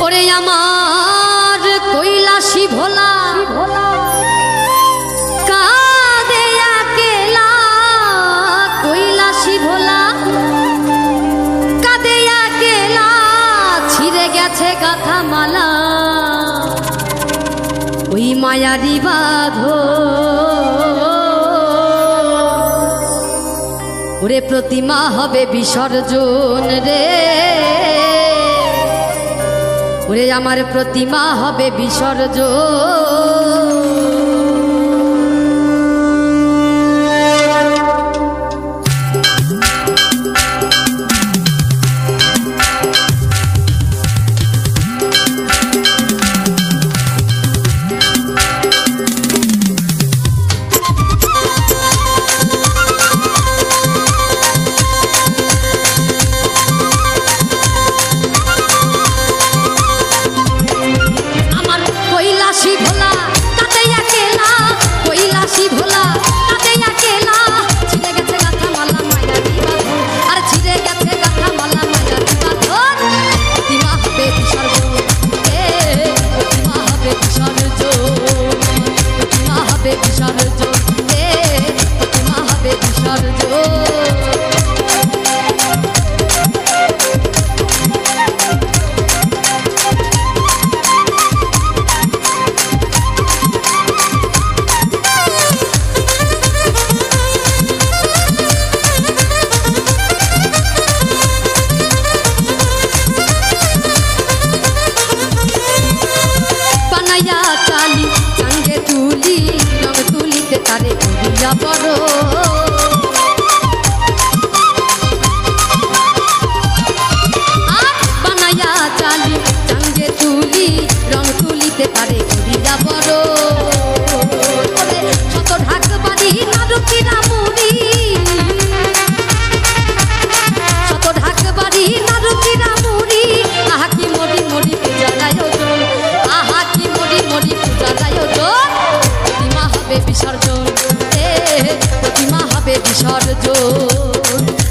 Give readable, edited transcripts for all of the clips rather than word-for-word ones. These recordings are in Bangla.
ওরে আমার কৈলাসী ভোলা কাঁদে একলা, কৈলাসী ভোলা কাঁদে একলা, ছিঁড়ে গেছে গাথা মালা ওই মায়ারি বাঁধো। ওরে প্রতিমা হবে বিসর্জন রে, ওরে আমার প্রতিমা হবে বিসর্জন।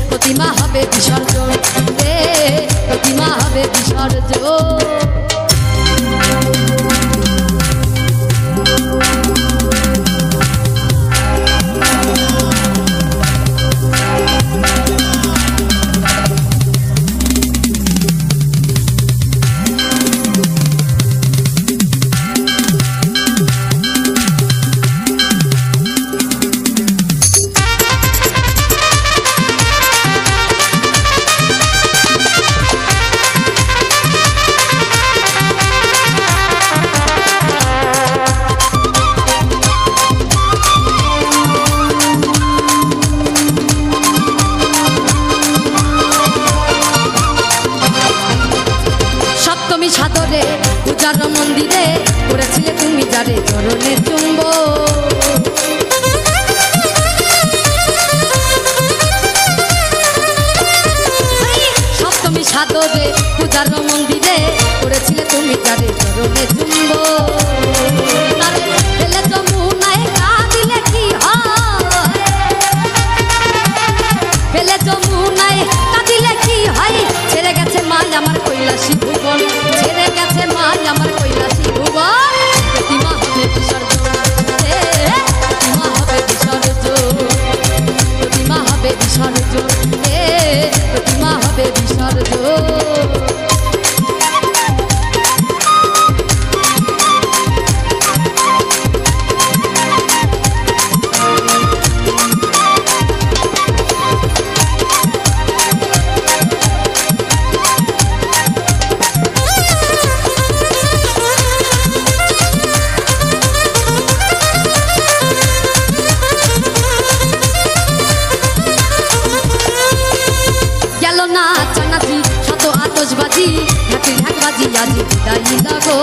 প্রতিমা হবে বিসর্জন রে, প্রতিমা হবে বিসর্জন। সাদরে পূজার মন্দিরে করেছিলে তুমি যারে চরণে চুম্ব, সপ্তমী সাদরে পূজার মন্দিরে করেছিলে তুমি যারে চরণে চুম্ব। ফেলে যমুনায় কাঁদিলে কি হয়, ফেলে যমুনায় কাঁদিলে কি হয়, ছেড়ে গেছে মাই আমার কৈলাসী ভুবন, ছেড়ে গেছে মাই আমার কৈলাসী ভুবন। প্রতিমা হবে বিসর্জন রে, প্রতিমা হবে বিসর্জন, প্রতিমা হবে বিসর্জন রে, প্রতিমা হবে বিসর্জন। নাচানাচি শত আতশবাজি ঢাকি ঢাকবাজি আজি বিদায় লাগো।